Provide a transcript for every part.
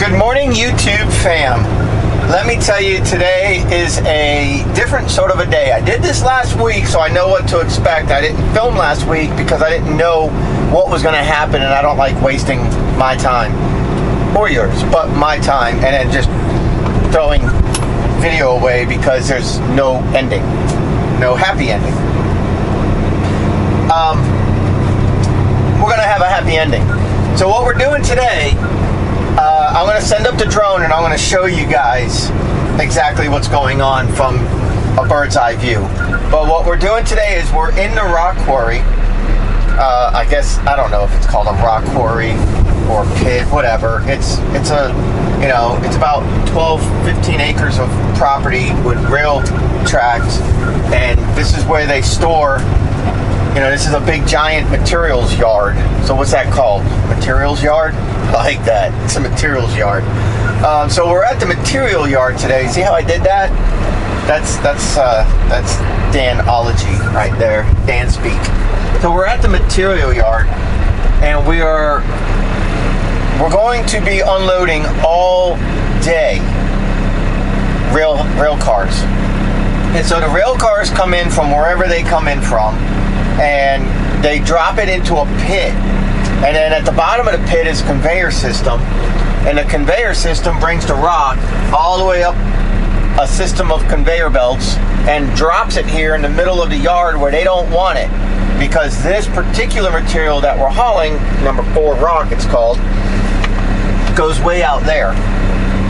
Good morning, YouTube fam. Let me tell you, today is a different sort of a day. I did this last week, so I know what to expect. I didn't film last week because I didn't know what was going to happen, and I don't like wasting my time, or yours, but my time, and then just throwing video away because there's no ending, no happy ending. We're going to have a happy ending. So what we're doing today, I'm going to send up the drone and I'm going to show you guys exactly what's going on from a bird's eye view. But what we're doing today is we're in the Rock Quarry. I guess, I don't know if it's called a rock quarry or pit, whatever. It's a, you know, it's about 15 acres of property with rail tracks, and this is where they store, you know, this is a big giant materials yard. So what's that called? Materials yard? I like that. It's a materials yard. So we're at the material yard today. See how I did that? That's Danology right there. Dan speak. So we're at the material yard, and we're going to be unloading all day rail cars. And so the rail cars come in from wherever they come in from, and they drop it into a pit. And then at the bottom of the pit is a conveyor system, and the conveyor system brings the rock all the way up a system of conveyor belts and drops it here in the middle of the yard where they don't want it, because this particular material that we're hauling, number 4 rock it's called, goes way out there.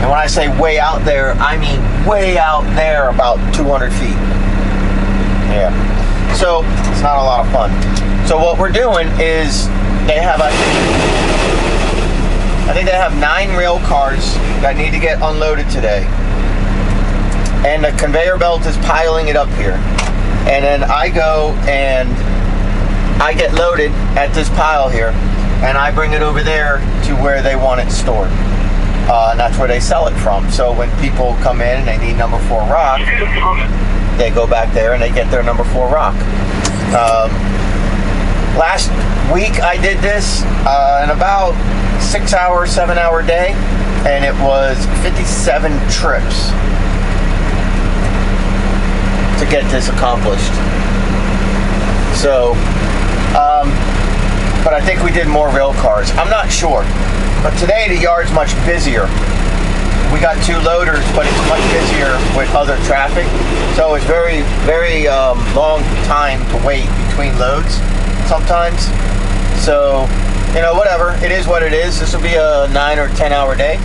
And when I say way out there, I mean way out there, about 200 feet. Yeah. So it's not a lot of fun. So what we're doing is they have, I think they have 9 rail cars that need to get unloaded today. And the conveyor belt is piling it up here. And then I go and I get loaded at this pile here, and I bring it over there to where they want it stored. And that's where they sell it from. So when people come in and they need number 4 rock, they go back there and they get their number 4 rock. Last week I did this in about 6-hour, 7-hour day, and it was 57 trips to get this accomplished. So, but I think we did more rail cars. I'm not sure. But today the yard's much busier. We got 2 loaders, but it's much busier with other traffic. So it's very, very long time to wait between loads sometimes. So, you know, whatever. It is what it is. This will be a 9 or 10-hour day.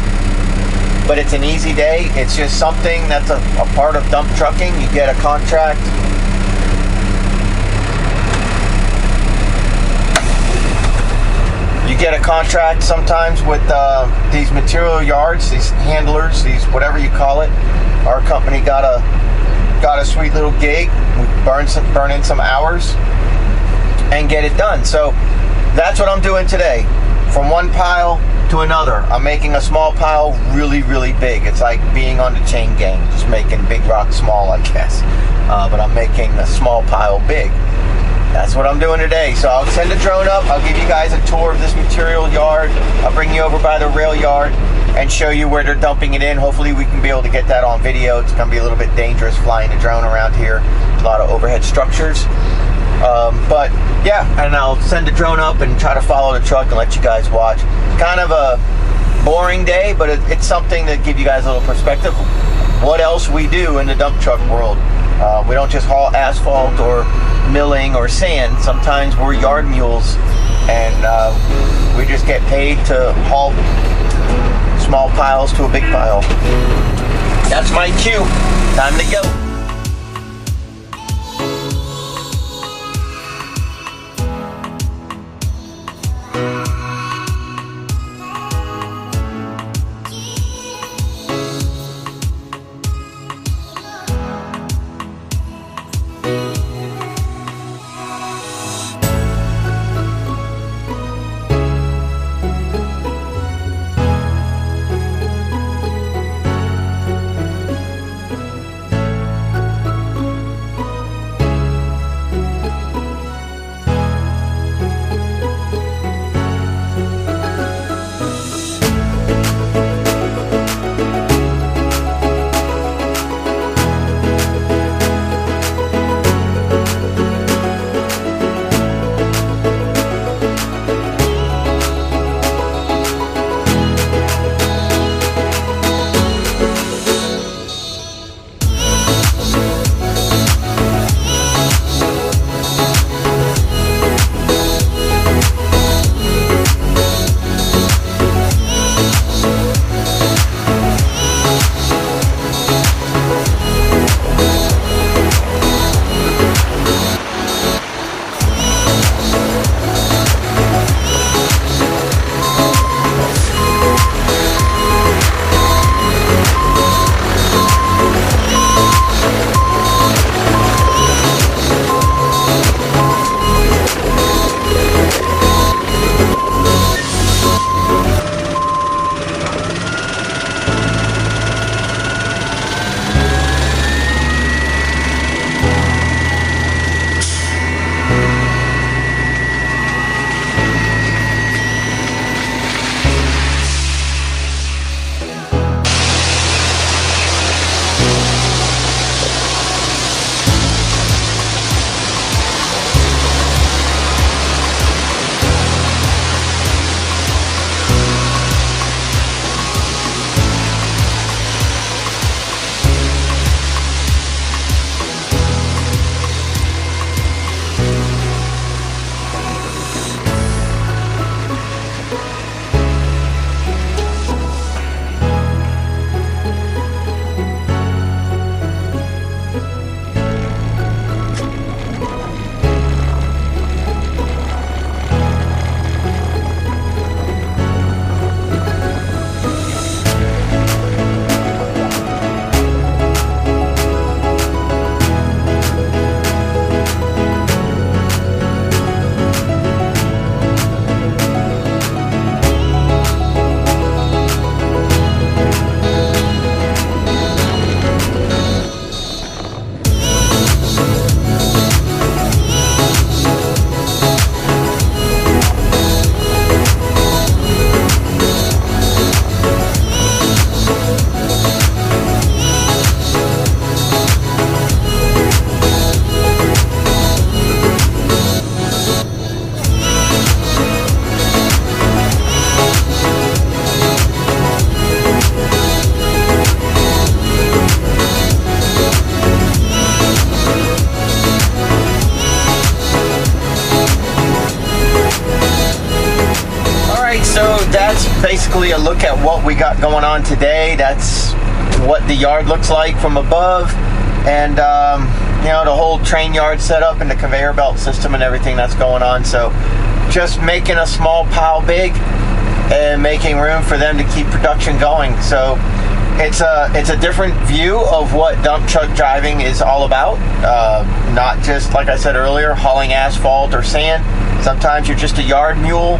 But it's an easy day. It's just something that's a part of dump trucking. You get a contract. You get a contract sometimes with these material yards, these handlers, these whatever you call it. Our company got a sweet little gig. We burn in some hours and get it done. So that's what I'm doing today. From one pile to another. I'm making a small pile really, really big. It's like being on the chain gang, just making big rock small, I guess. But I'm making a small pile big. That's what I'm doing today. So I'll send a drone up. I'll give you guys a tour of this material yard. I'll bring you over by the rail yard and show you where they're dumping it in. Hopefully we can be able to get that on video. It's going to be a little bit dangerous flying a drone around here. A lot of overhead structures. But yeah, and I'll send the drone up and try to follow the truck and let you guys watch. Kind of a boring day, but it's something to give you guys a little perspective. What else we do in the dump truck world. We don't just haul asphalt or milling or sand. Sometimes we're yard mules, and we just get paid to haul small piles to a big pile. That's my cue. Time to go. basically a look at what we got going on today. That's what the yard looks like from above, and you know, the whole train yard setup and the conveyor belt system and everything that's going on. So just making a small pile big and making room for them to keep production going. So it's a different view of what dump truck driving is all about. Not just, like I said earlier, hauling asphalt or sand. Sometimes you're just a yard mule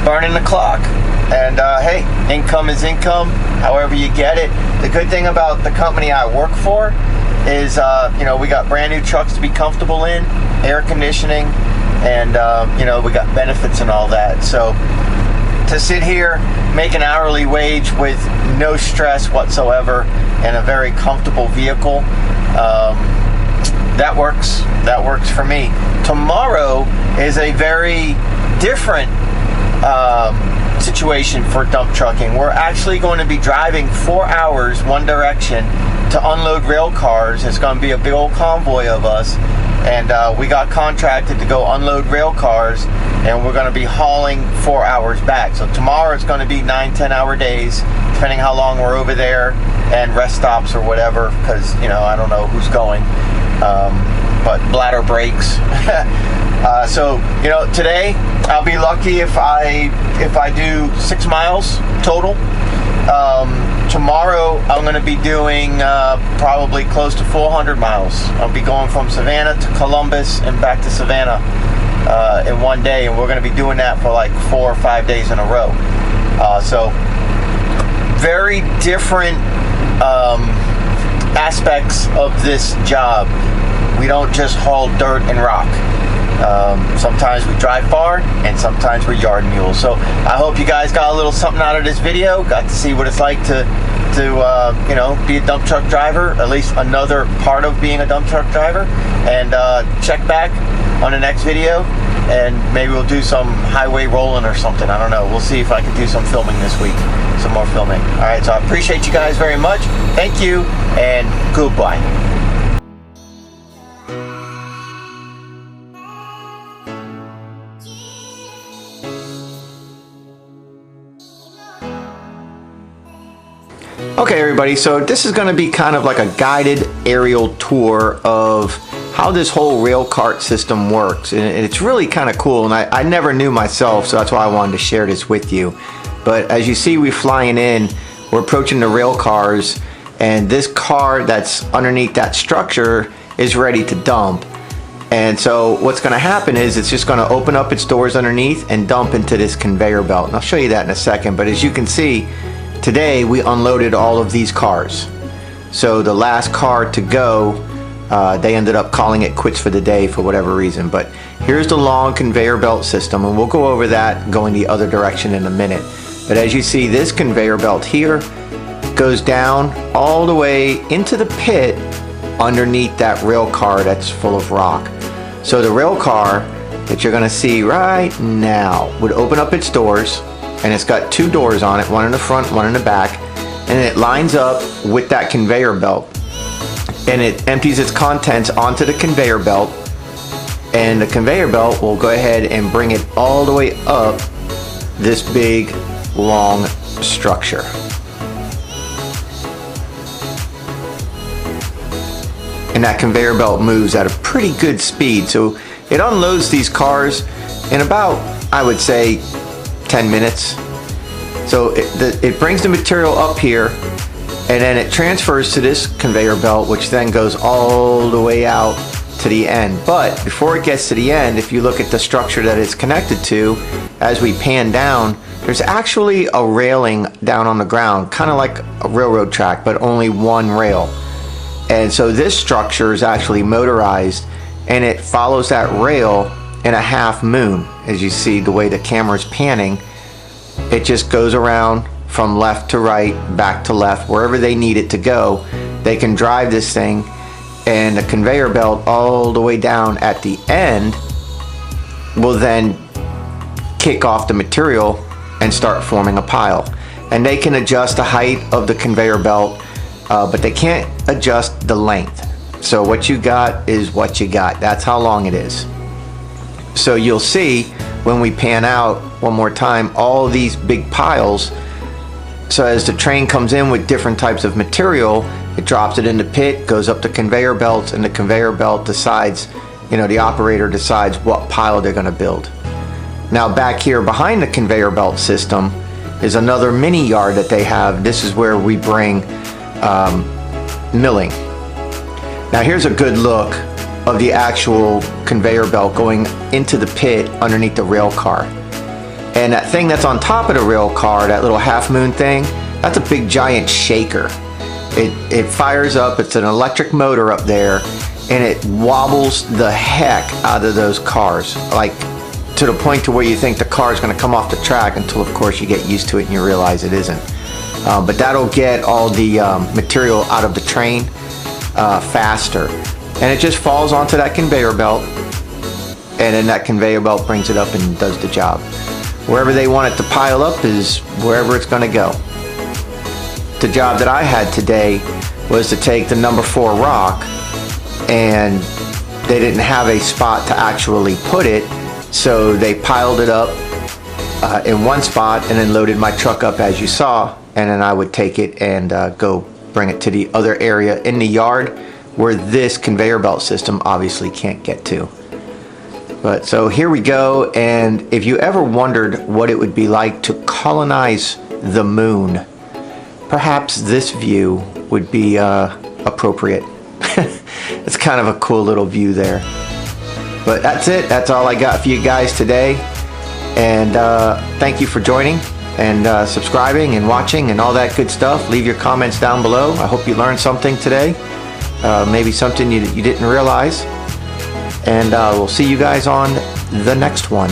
burning the clock. And hey, income is income, however you get it. The good thing about the company I work for is, you know, we got brand new trucks to be comfortable in, air conditioning, and you know, we got benefits and all that. So to sit here, make an hourly wage with no stress whatsoever and a very comfortable vehicle, that works for me. Tomorrow is a very different situation for dump trucking. We're actually going to be driving 4 hours one direction to unload rail cars. It's going to be a big old convoy of us, and we got contracted to go unload rail cars, and we're going to be hauling 4 hours back. So tomorrow it's going to be 9-10 hour days, depending how long we're over there, and rest stops or whatever, because, you know, I don't know who's going, but bladder breaks. So, you know, today I'll be lucky if I do 6 miles total. Tomorrow I'm going to be doing probably close to 400 miles. I'll be going from Savannah to Columbus and back to Savannah in one day, and we're going to be doing that for like 4 or 5 days in a row. So very different aspects of this job. We don't just haul dirt and rock. Sometimes we drive far, and sometimes we're yard mules. So I hope you guys got a little something out of this video, got to see what it's like to you know, be a dump truck driver, at least another part of being a dump truck driver. And check back on the next video, and maybe we'll do some highway rolling or something. I don't know. We'll see if I can do some filming this week, some more filming. All right, so I appreciate you guys very much. Thank you, and goodbye. Okay, everybody, so this is going to be kind of like a guided aerial tour of how this whole rail cart system works, and it's really kind of cool, and I never knew myself, so that's why I wanted to share this with you. But as you see, we're flying in, we're approaching the rail cars, and this car that's underneath that structure is ready to dump. And so what's going to happen is it's just going to open up its doors underneath and dump into this conveyor belt, and I'll show you that in a second. But as you can see, today we unloaded all of these cars. So the last car to go, they ended up calling it quits for the day for whatever reason. But here's the long conveyor belt system, and we'll go over that going the other direction in a minute. But as you see, this conveyor belt here goes down all the way into the pit underneath that rail car that's full of rock. So the rail car that you're going to see right now would open up its doors, and it's got 2 doors on it, one in the front, one in the back, and it lines up with that conveyor belt, and it empties its contents onto the conveyor belt, and the conveyor belt will go ahead and bring it all the way up this big long structure. And that conveyor belt moves at a pretty good speed, so it unloads these cars in about, I would say, 10 minutes. So it brings the material up here, and then it transfers to this conveyor belt, which then goes all the way out to the end. But before it gets to the end, if you look at the structure that it's connected to, as we pan down, there's actually a railing down on the ground, kind of like a railroad track, but only one rail. And so this structure is actually motorized, and it follows that rail in a half moon. As you see the way the camera's panning, it just goes around from left to right, back to left, wherever they need it to go. They can drive this thing, and the conveyor belt all the way down at the end will then kick off the material and start forming a pile. And they can adjust the height of the conveyor belt, but they can't adjust the length. So what you got is what you got. That's how long it is. So you'll see when we pan out one more time, all these big piles So as the train comes in with different types of material, it drops it in the pit, goes up the conveyor belts, and the conveyor belt decides, the operator decides what pile they're going to build. Now back here behind the conveyor belt system is another mini yard that they have. This is where we bring milling. Now here's a good look of the actual conveyor belt going into the pit underneath the rail car. And that thing that's on top of the rail car, that little half moon thing, that's a big giant shaker. It fires up, it's an electric motor up there, and it wobbles the heck out of those cars, like to the point to where you think the car is going to come off the track, until of course you get used to it and you realize it isn't. But that'll get all the material out of the train faster, and it just falls onto that conveyor belt, and then that conveyor belt brings it up and does the job. Wherever they want it to pile up is wherever it's going to go. The job that I had today was to take the number 4 rock, and they didn't have a spot to actually put it, so they piled it up in one spot and then loaded my truck up as you saw, and then I would take it and go bring it to the other area in the yard where this conveyor belt system obviously can't get to. But so here we go, and if you ever wondered what it would be like to colonize the moon, perhaps this view would be appropriate. It's kind of a cool little view there. But that's it. That's all I got for you guys today. And thank you for joining and subscribing and watching and all that good stuff. Leave your comments down below. I hope you learned something today. Maybe something you didn't realize. And we'll see you guys on the next one.